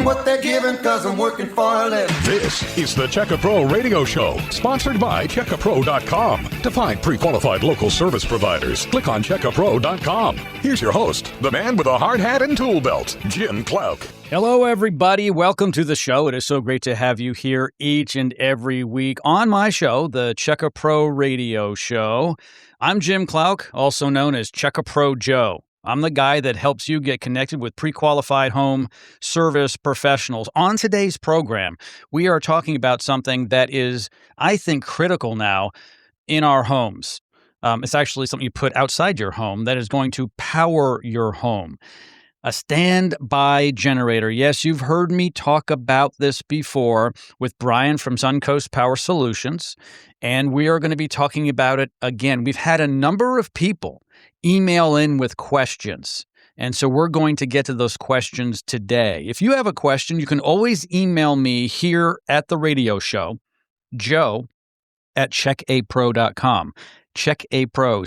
getting what they're giving because I'm working for a living. This is the Check a Pro radio show, sponsored by checkapro.com. To find pre-qualified local service providers, click on checkapro.com. Here's your host, the man with a hard hat and tool belt, Jim Klauck. Hello, everybody. Welcome to the show. It is so great to have you here each and every week on my show, the Check a Pro radio show. I'm Jim Klauck, also known as Check a Pro Joe. I'm the guy that helps you get connected with pre-qualified home service professionals. On today's program, we are talking about something that is, I think, critical now in our homes. It's actually something you put outside your home that is going to power your home. A standby generator. Yes, you've heard me talk about this before with Brian from Suncoast Power Solutions, and we are going to be talking about it again. We've had a number of people email in with questions, and so we're going to get to those questions today. If you have a question, you can always email me here at the radio show, Joe at checkapro.com. CheckAPro,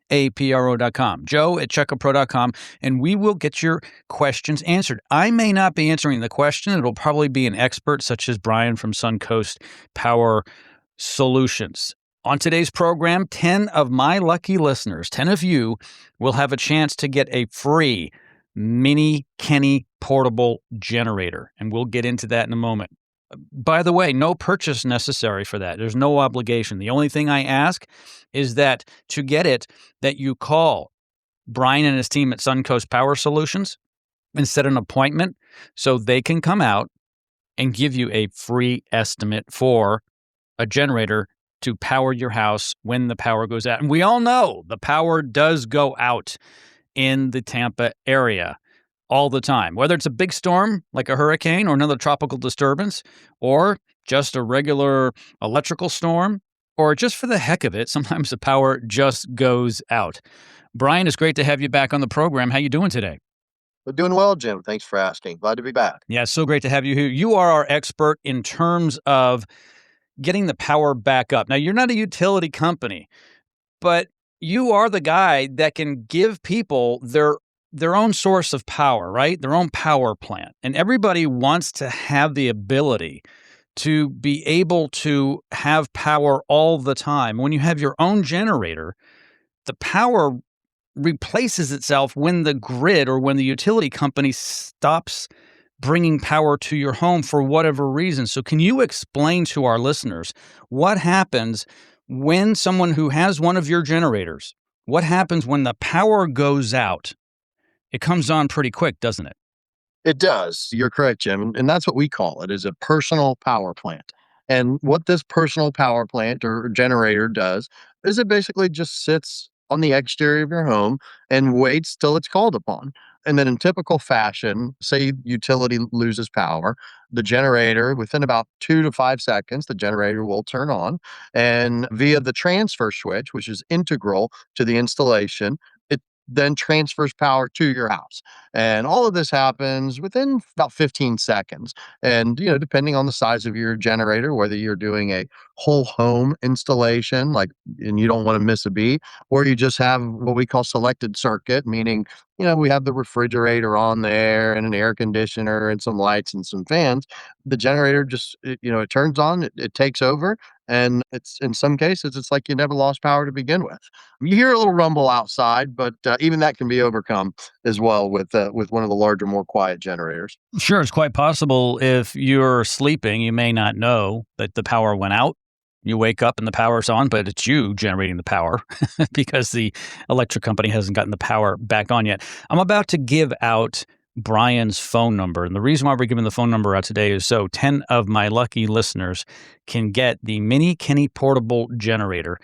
CheckAPro.com. Joe at checkapro.com, and we will get your questions answered. I may not be answering the question. It'll probably be an expert such as Brian from Suncoast Power Solutions. On today's program, 10 of my lucky listeners, 10 of you, will have a chance to get a free mini Kenny portable generator, and we'll get into that in a moment. By the way, no purchase necessary for that. There's no obligation. The only thing I ask is that to get it, that you call Brian and his team at Suncoast Power Solutions and set an appointment so they can come out and give you a free estimate for a generator to power your house when the power goes out. And we all know the power does go out in the Tampa area all the time, whether it's a big storm like a hurricane or another tropical disturbance, or just a regular electrical storm, or just for the heck of it, sometimes the power just goes out. Brian, it's great to have you back on the program. How you doing today? We're doing well, Jim. Thanks for asking. Glad to be back. Yeah, it's so great to have you here. You are our expert in terms of getting the power back up. Now, you're not a utility company, but you are the guy that can give people their own source of power, right? Their own power plant. And everybody wants to have the ability to be able to have power all the time. When you have your own generator, the power replaces itself when the grid or when the utility company stops bringing power to your home for whatever reason. So can you explain to our listeners what happens when someone who has one of your generators, what happens when the power goes out? It comes on pretty quick, doesn't it? It does. You're correct, Jim. And that's what we call it, is a personal power plant. And what this personal power plant or generator does is it basically just sits on the exterior of your home and waits till it's called upon. And then in typical fashion, say utility loses power, the generator, within about 2 to 5 seconds, the generator will turn on. And via the transfer switch, which is integral to the installation, then transfers power to your house. And all of this happens within about 15 seconds. And, depending on the size of your generator, whether you're doing a whole home installation, and you don't want to miss a beat, or you just have what we call selected circuit, meaning, we have the refrigerator on there and an air conditioner and some lights and some fans. The generator just, it turns on, it takes over. And it's, in some cases, it's like you never lost power to begin with. You hear a little rumble outside, but even that can be overcome as well with one of the larger, more quiet generators. Sure, it's quite possible if you're sleeping, you may not know that the power went out. You wake up and the power's on, but it's you generating the power because the electric company hasn't gotten the power back on yet. I'm about to give out Brian's phone number. And the reason why we're giving the phone number out today is so 10 of my lucky listeners can get the mini Kenny portable generator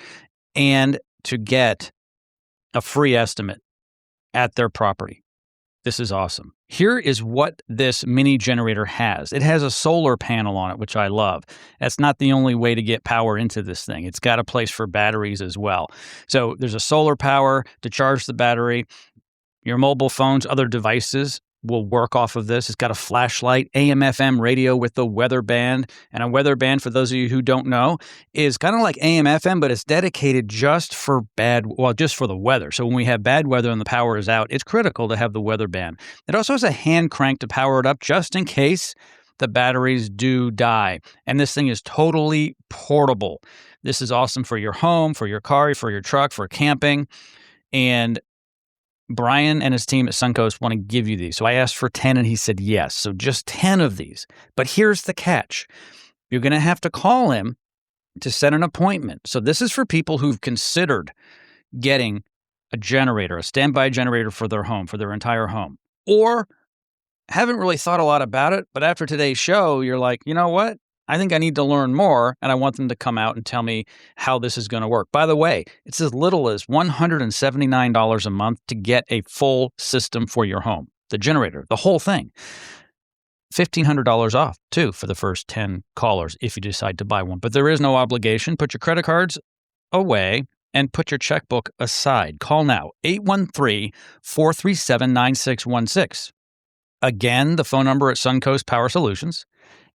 and to get a free estimate at their property. This is awesome. Here is what this mini generator has. It has a solar panel on it, which I love. That's not the only way to get power into this thing. It's got a place for batteries as well. So there's a solar power to charge the battery. Your mobile phones, other devices will work off of this. It's got a flashlight, AM/FM radio with the weather band. And a weather band, for those of you who don't know, is kind of like AM/FM, but it's dedicated just for just for the weather. So when we have bad weather and the power is out, it's critical to have the weather band. It also has a hand crank to power it up just in case the batteries do die. And this thing is totally portable. This is awesome for your home, for your car, for your truck, for camping. And Brian and his team at Suncoast want to give you these. So I asked for 10 and he said yes. So just 10 of these. But here's the catch. You're going to have to call him to set an appointment. So this is for people who've considered getting a generator, a standby generator for their home, for their entire home, or haven't really thought a lot about it. But after today's show, you're like, you know what? I think I need to learn more, and I want them to come out and tell me how this is going to work. By the way, it's as little as $179 a month to get a full system for your home, the generator, the whole thing. $1,500 off, too, for the first 10 callers if you decide to buy one. But there is no obligation. Put your credit cards away and put your checkbook aside. Call now, 813-437-9616. Again, the phone number at Suncoast Power Solutions,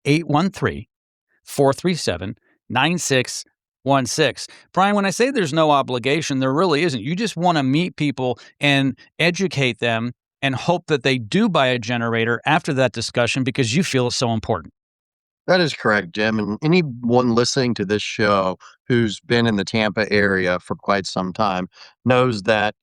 813-437-9616. Brian, when I say there's no obligation, there really isn't. You just want to meet people and educate them and hope that they do buy a generator after that discussion because you feel it's so important. That is correct, Jim. And anyone listening to this show who's been in the Tampa area for quite some time knows that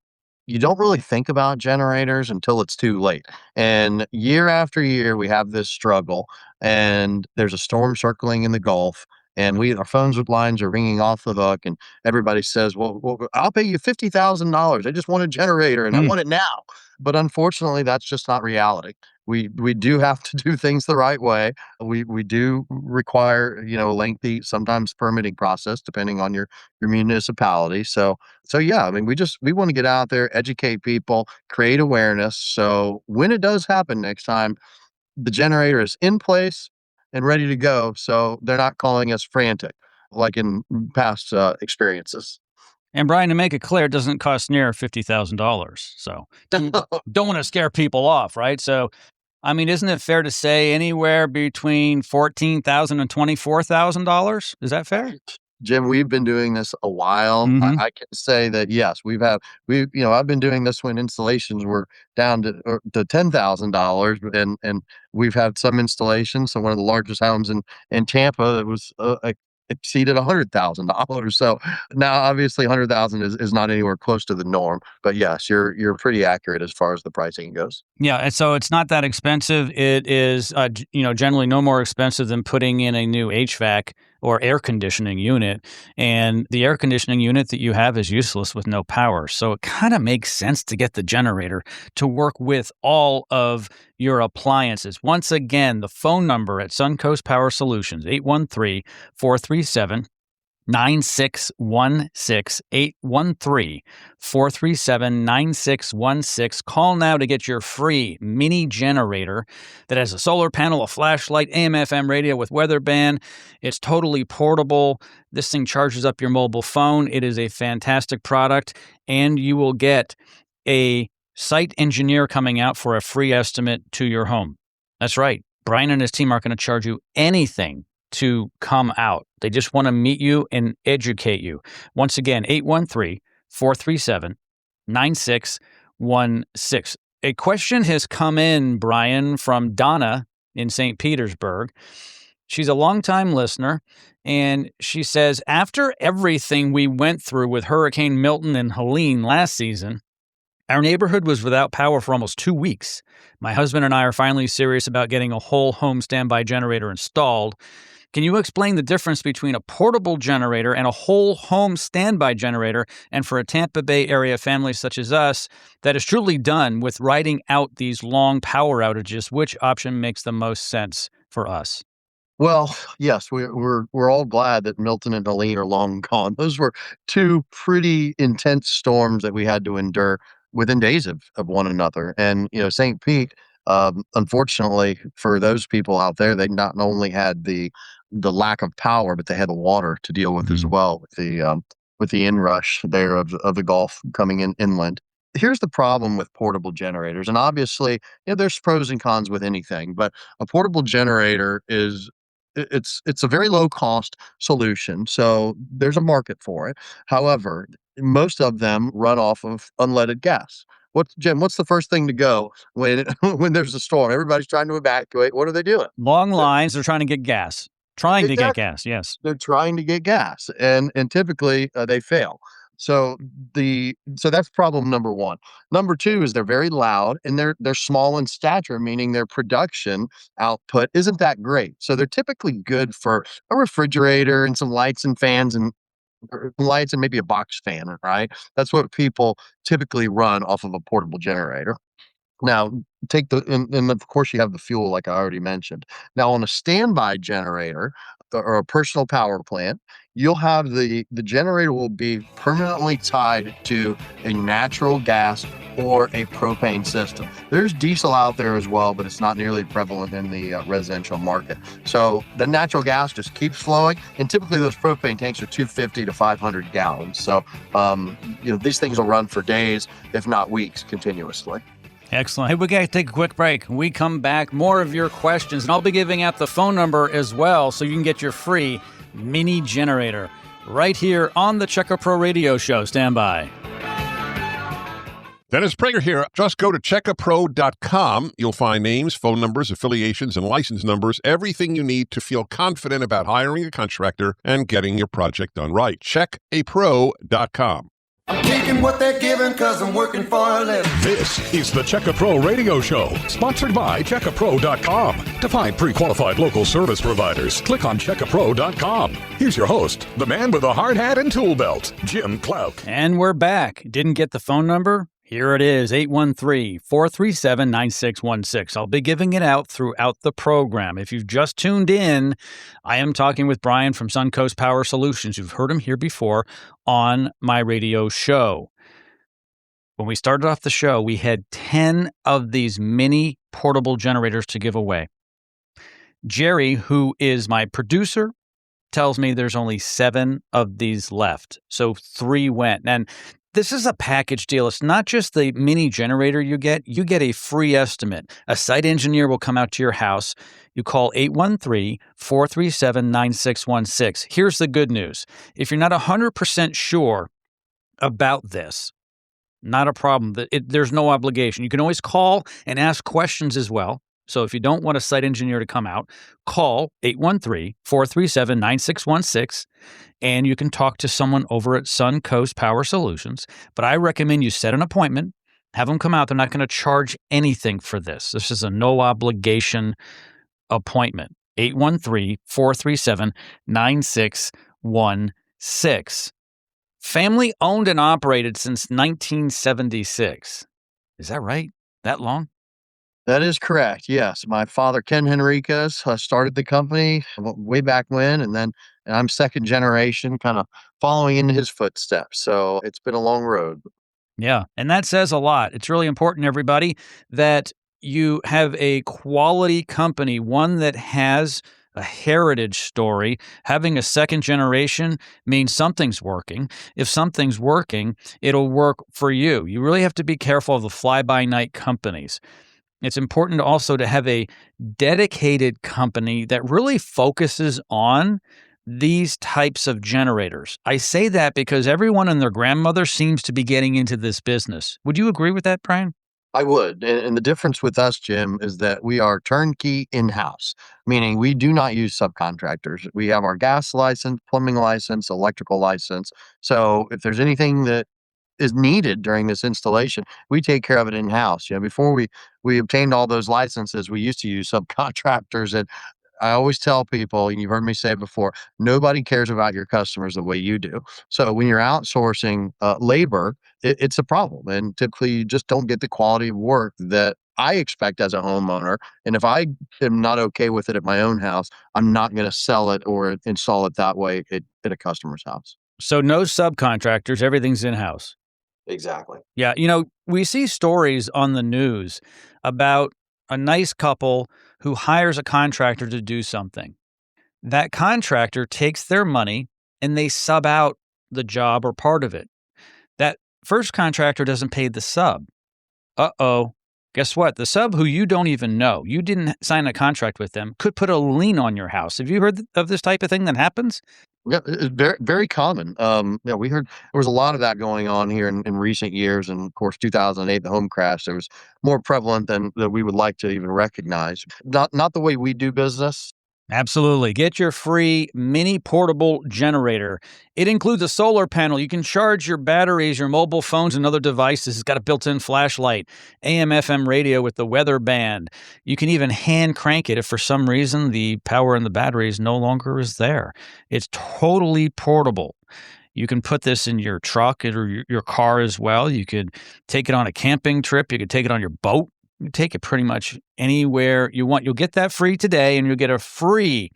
you don't really think about generators until it's too late. And year after year, we have this struggle, and there's a storm circling in the Gulf, and our phones with lines are ringing off the hook, and everybody says, well, I'll pay you $50,000. I just want a generator, and I want it now. But unfortunately, that's just not reality. We do have to do things the right way. We do require, a lengthy, sometimes permitting process, depending on your municipality. So yeah, I mean, we want to get out there, educate people, create awareness. So when it does happen next time, the generator is in place and ready to go. So they're not calling us frantic like in past experiences. And Brian, to make it clear, it doesn't cost near $50,000. So don't want to scare people off, right? So, I mean, isn't it fair to say anywhere between $14,000 and $24,000? Is that fair? Jim, we've been doing this a while. Mm-hmm. I can say that yes, I've been doing this when installations were down to $10,000, and we've had some installations. So one of the largest homes in Tampa that was exceeded $100,000. So now, obviously, 100,000 is not anywhere close to the norm. But yes, you're pretty accurate as far as the pricing goes. Yeah, and so it's not that expensive. It is, generally no more expensive than putting in a new HVAC or air conditioning unit. And the air conditioning unit that you have is useless with no power. So it kind of makes sense to get the generator to work with all of your appliances. Once again, the phone number at Suncoast Power Solutions, 813-437-9616, 813-437-9616. Call now to get your free mini generator that has a solar panel, a flashlight, AM/FM radio with weather band. It's totally portable. This thing charges up your mobile phone. It is a fantastic product, and you will get a site engineer coming out for a free estimate to your home. That's right. Brian and his team aren't going to charge you anything to come out. They just want to meet you and educate you. Once again, 813-437-9616. A question has come in, Brian, from Donna in St. Petersburg. She's a longtime listener, and she says, after everything we went through with Hurricane Milton and Helene last season, our neighborhood was without power for almost 2 weeks. My husband and I are finally serious about getting a whole home standby generator installed. Can you explain the difference between a portable generator and a whole home standby generator, and for a Tampa Bay area family such as us that is truly done with riding out these long power outages, which option makes the most sense for us? Well, yes, we're all glad that Milton and Helene are long gone. Those were two pretty intense storms that we had to endure within days of one another. And St. Pete, unfortunately for those people out there, they not only had the lack of power, but they had the water to deal with as well, with the inrush there of the Gulf coming inland. here's the problem with portable generators. And obviously, there's pros and cons with anything, but a portable generator is it's a very low cost solution. So there's a market for it. However, most of them run off of unleaded gas. What's the first thing to go when when there's a storm? Everybody's trying to evacuate. What are they doing? Long lines. They're trying to get gas. Trying to get Exactly. gas. Yes. They're trying to get gas, and typically they fail. So so that's problem number one. Number two is they're very loud and they're small in stature, meaning their production output isn't that great. So they're typically good for a refrigerator and some lights and fans and or lights and maybe a box fan, right? That's what people typically run off of a portable generator. Now, take and of course, you have the fuel, like I already mentioned. Now, on a standby generator or a personal power plant, you'll have the generator will be permanently tied to a natural gas or a propane system. There's diesel out there as well, but it's not nearly prevalent in the residential market. So the natural gas just keeps flowing, and typically those propane tanks are 250 to 500 gallons. So these things will run for days, if not weeks, continuously. Excellent. Hey, we got to take a quick break. When we come back, more of your questions, and I'll be giving out the phone number as well so you can get your free mini generator right here on the Checker Pro Radio Show. Stand by. Dennis Prager here. Just go to checkapro.com. You'll find names, phone numbers, affiliations, and license numbers, everything you need to feel confident about hiring a contractor and getting your project done right. Checkapro.com. I'm taking what they're giving 'cause I'm working for a living. This is the Checker Pro Radio Show, sponsored by checkapro.com. To find pre-qualified local service providers, click on checkapro.com. Here's your host, the man with a hard hat and tool belt, Jim Klauck. And we're back. Didn't get the phone number? Here it is, 813-437-9616. I'll be giving it out throughout the program. If you've just tuned in, I am talking with Brian from Suncoast Power Solutions. You've heard him here before on my radio show. When we started off the show, we had 10 of these mini portable generators to give away. Jerry, who is my producer, tells me there's only 7 of these left. So 3 went. And this is a package deal. It's not just the mini generator you get a free estimate. A site engineer will come out to your house. You call 813-437-9616. Here's the good news. If you're not 100% sure about this, not a problem. There's no obligation. You can always call and ask questions as well. So if you don't want a site engineer to come out, call 813-437-9616, and you can talk to someone over at Suncoast Power Solutions. But I recommend you set an appointment, have them come out. They're not going to charge anything for this. This is a no-obligation appointment. 813-437-9616. Family-owned and operated since 1976. Is that right? That long? That is correct. Yes. My father, Ken Henriquez, started the company way back when, and I'm second generation, kind of following in his footsteps. So it's been a long road. Yeah. And that says a lot. It's really important, everybody, that you have a quality company, one that has a heritage story. Having a second generation means something's working. If something's working, it'll work for you. You really have to be careful of the fly-by-night companies. It's important also to have a dedicated company that really focuses on these types of generators. I say that because everyone and their grandmother seems to be getting into this business. Would you agree with that, Brian? I would. And the difference with us, Jim, is that we are turnkey in-house, meaning we do not use subcontractors. We have our gas license, plumbing license, electrical license. So if there's anything that is needed during this installation, we take care of it in-house. Before we obtained all those licenses, we used to use subcontractors. And I always tell people, and you've heard me say it before, nobody cares about your customers the way you do. So when you're outsourcing labor, it's a problem. And typically you just don't get the quality of work that I expect as a homeowner. And if I am not okay with it at my own house, I'm not going to sell it or install it that way at a customer's house. So no subcontractors, everything's in-house. Exactly. Yeah. We see stories on the news about a nice couple who hires a contractor to do something. That contractor takes their money and they sub out the job or part of it. That first contractor doesn't pay the sub. Uh-oh. Guess what? The sub who you don't even know, you didn't sign a contract with them, could put a lien on your house. Have you heard of this type of thing that happens? Yeah, it's very, very common. Yeah, we heard there was a lot of that going on here in recent years, and of course, 2008, the home crash. There was more prevalent than that we would like to even recognize. Not the way we do business. Absolutely. Get your free mini portable generator. It includes a solar panel. You can charge your batteries, your mobile phones, and other devices. It's got a built-in flashlight, AM/FM radio with the weather band. You can even hand crank it if for some reason the power in the batteries no longer is there. It's totally portable. You can put this in your truck or your car as well. You could take it on a camping trip. You could take it on your boat. You take it pretty much anywhere you want. You'll get that free today, and you'll get a free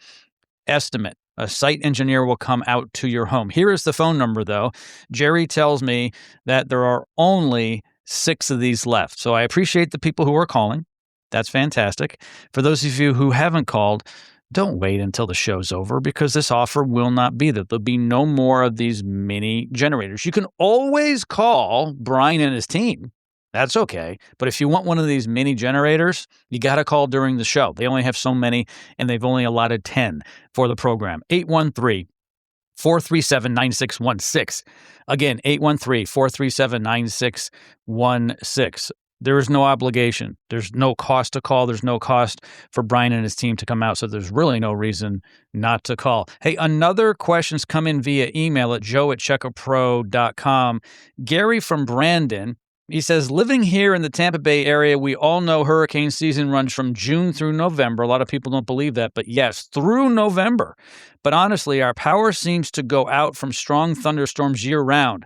estimate. A site engineer will come out to your home. Here is the phone number, though. Jerry tells me that there are only 6 of these left. So I appreciate the people who are calling. That's fantastic. For those of you who haven't called, don't wait until the show's over because this offer will not be there. There'll be no more of these mini generators. You can always call Brian and his team. That's okay. But if you want one of these mini generators, you got to call during the show. They only have so many, and they've only allotted 10 for the program. 813-437-9616. Again, 813-437-9616. There is no obligation. There's no cost to call. There's no cost for Brian and his team to come out. So there's really no reason not to call. Hey, another question's come in via email at joe@checkapro.com. Gary from Brandon. He says, living here in the Tampa Bay area, we all know hurricane season runs from June through November. A lot of people don't believe that, but yes, through November. But honestly, our power seems to go out from strong thunderstorms year-round.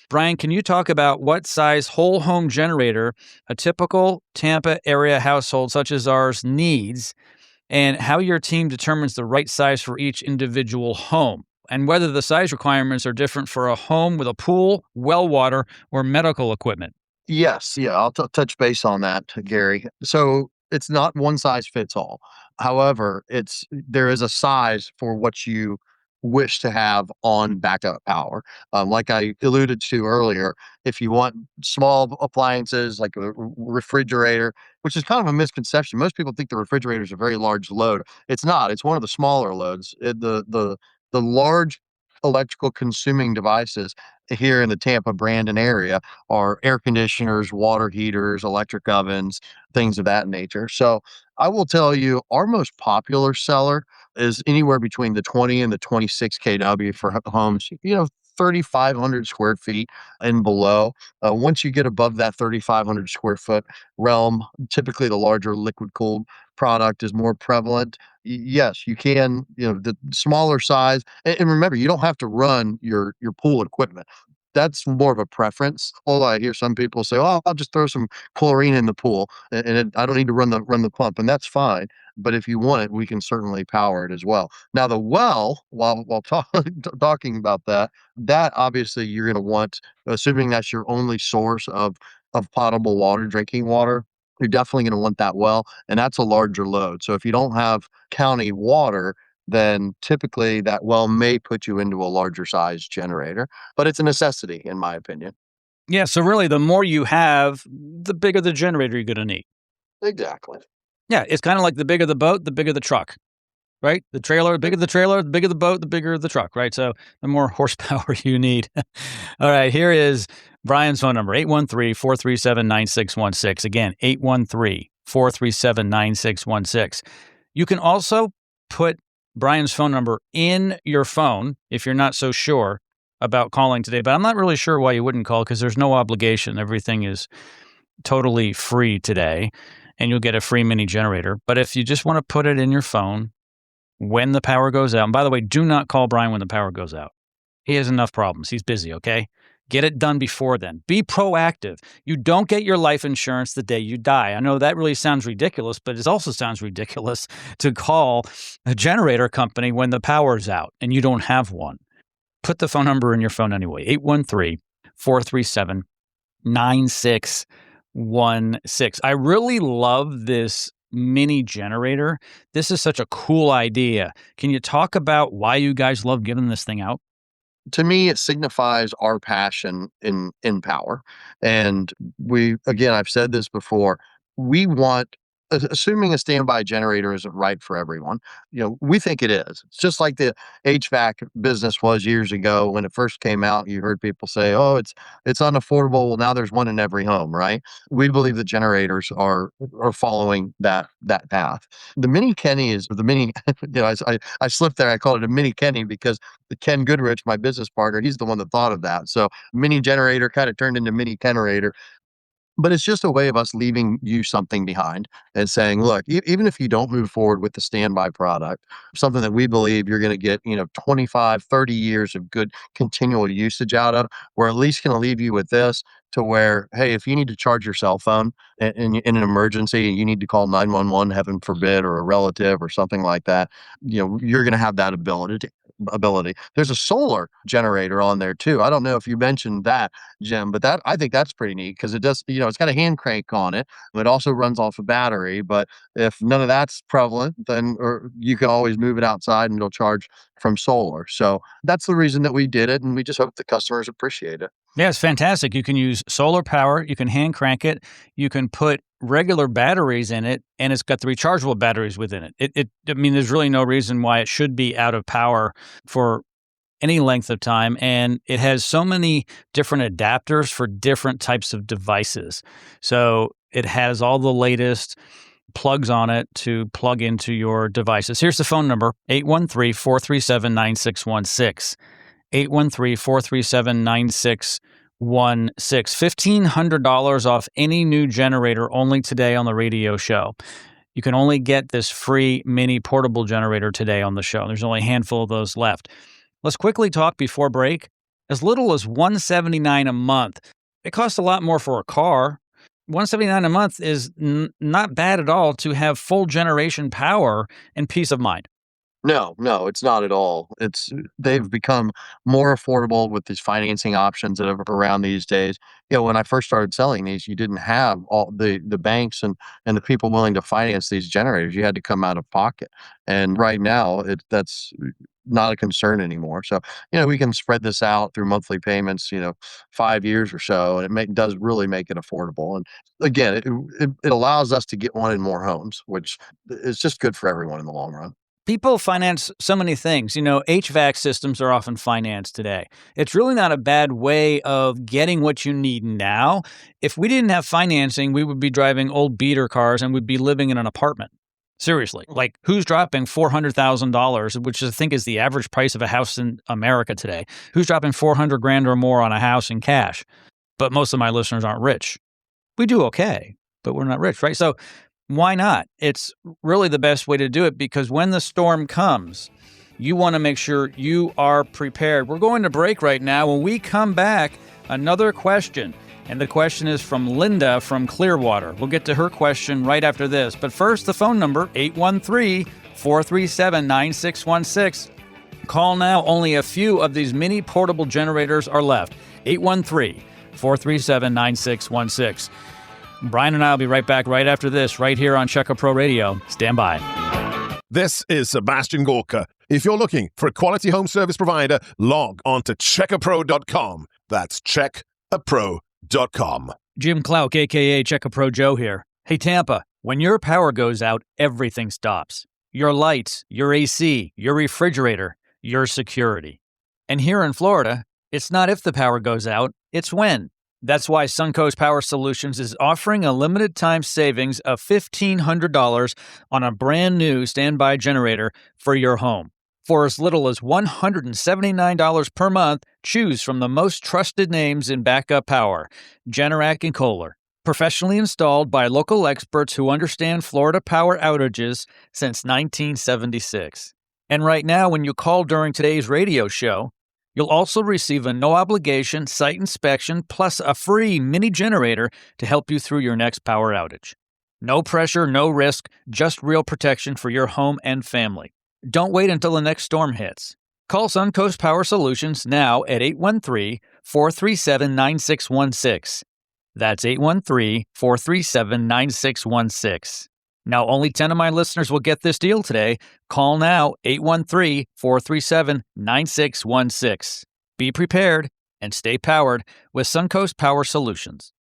Brian, can you talk about what size whole home generator a typical Tampa area household such as ours needs, and how your team determines the right size for each individual home, and whether the size requirements are different for a home with a pool, well water, or medical equipment? Yes, yeah, I'll touch base on that, Gary. So it's not one size fits all. However, there is a size for what you wish to have on backup power. Like I alluded to earlier, if you want small appliances like a refrigerator, which is kind of a misconception. Most people think the refrigerator is a very large load. It's not. It's one of the smaller loads. The large electrical consuming devices here in the Tampa Brandon area are air conditioners, water heaters, electric ovens, things of that nature. So I will tell you, our most popular seller is anywhere between the 20 and the 26 kW for homes, 3,500 square feet and below. Once you get above that 3,500 square foot realm, typically the larger liquid cooled product is more prevalent. Yes, you can, the smaller size. And remember, you don't have to run your pool equipment. That's more of a preference. Although I hear some people say, "Oh, I'll just throw some chlorine in the pool, and I don't need to run the pump," and that's fine. But if you want it, we can certainly power it as well. Now, the well, while talking about that obviously you're going to want, assuming that's your only source of potable water, drinking water. You're definitely going to want that well, and that's a larger load. So if you don't have county water, then typically that well may put you into a larger size generator, but it's a necessity in my opinion. Yeah, so really the more you have, the bigger the generator you're going to need. Exactly. Yeah, it's kind of like the bigger the boat, the bigger the truck, right? The bigger the trailer, the bigger the boat, the bigger the truck, right? So the more horsepower you need. All right, here is Brian's phone number, 813-437-9616. Again, 813-437-9616. You can also put Brian's phone number in your phone if you're not so sure about calling today, but I'm not really sure why you wouldn't call because there's no obligation. Everything is totally free today, and you'll get a free mini generator. But if you just want to put it in your phone when the power goes out, and by the way, do not call Brian when the power goes out. He has enough problems. He's busy, okay? Get it done before then. Be proactive. You don't get your life insurance the day you die. I know that really sounds ridiculous, but it also sounds ridiculous to call a generator company when the power's out and you don't have one. Put the phone number in your phone anyway, 813-437-9616. I really love this mini generator. This is such a cool idea. Can you talk about why you guys love giving this thing out? to me, it signifies our passion in power. And again, I've said this before, we want, assuming a standby generator isn't right for everyone, we think it is. It's just like the HVAC business was years ago when it first came out. You heard people say, "Oh, it's unaffordable." Well, now there's one in every home, right? We believe that generators are following that path. The Mini Kenny is the mini. I slipped there. I called it a Mini Kenny because the Ken Goodrich, my business partner, he's the one that thought of that. So mini generator kind of turned into mini Kenerator. But it's just a way of us leaving you something behind and saying, look, even if you don't move forward with the standby product, something that we believe you're going to get, 25, 30 years of good continual usage out of, we're at least going to leave you with this to where, hey, if you need to charge your cell phone in an emergency and you need to call 911, heaven forbid, or a relative or something like that, you're going to have that ability. There's a solar generator on there too. I don't know if you mentioned that, Jim, but I think that's pretty neat because it does, it's got a hand crank on it. It also runs off a battery, but if none of that's prevalent, then or you can always move it outside and it'll charge from solar. So that's the reason that we did it, and we just hope the customers appreciate it. Yeah, it's fantastic. You can use solar power, you can hand crank it, you can put regular batteries in it, and it's got the rechargeable batteries within it. There's really no reason why it should be out of power for any length of time. And it has so many different adapters for different types of devices. So it has all the latest plugs on it to plug into your devices. Here's the phone number, 813-437-9616. 813-437-9616. $1,500 off any new generator only today on the radio show. You can only get this free mini portable generator today on the show. There's only a handful of those left. Let's quickly talk before break. As little as $179 a month. It costs a lot more for a car. $179 a month is not bad at all to have full generation power and peace of mind. No, it's not at all. They've become more affordable with these financing options that are around these days. When I first started selling these, you didn't have all the banks and the people willing to finance these generators. You had to come out of pocket. And right now, that's not a concern anymore. So, we can spread this out through monthly payments, 5 years or so, and it does really make it affordable. And again, it allows us to get one in more homes, which is just good for everyone in the long run. People finance so many things. HVAC systems are often financed today. It's really not a bad way of getting what you need now. If we didn't have financing, we would be driving old beater cars and we'd be living in an apartment. Seriously. Like, who's dropping $400,000, which I think is the average price of a house in America today? Who's dropping $400,000 or more on a house in cash? But most of my listeners aren't rich. We do okay, but we're not rich, right? So why not? It's really the best way to do it because when the storm comes, you want to make sure you are prepared. We're going to break right now. When we come back, another question. And the question is from Linda from Clearwater. We'll get to her question right after this. But first, the phone number, 813-437-9616. Call now. Only a few of these mini portable generators are left. 813-437-9616. Brian and I will be right back right after this, right here on Check A Pro Radio. Stand by. This is Sebastian Gorka. If you're looking for a quality home service provider, log on to checkapro.com. That's checkapro.com. Jim Klauck, a.k.a. Check A Pro Joe here. Hey, Tampa, when your power goes out, everything stops. Your lights, your AC, your refrigerator, your security. And here in Florida, it's not if the power goes out, it's when. That's why Suncoast Power Solutions is offering a limited time savings of $1,500 on a brand new standby generator for your home. For as little as $179 per month, choose from the most trusted names in backup power, Generac and Kohler. Professionally installed by local experts who understand Florida power outages since 1976. And right now, when you call during today's radio show, you'll also receive a no-obligation site inspection plus a free mini generator to help you through your next power outage. No pressure, no risk, just real protection for your home and family. Don't wait until the next storm hits. Call Suncoast Power Solutions now at 813-437-9616. That's 813-437-9616. Now, only 10 of my listeners will get this deal today. Call now, 813-437-9616. Be prepared and stay powered with Suncoast Power Solutions.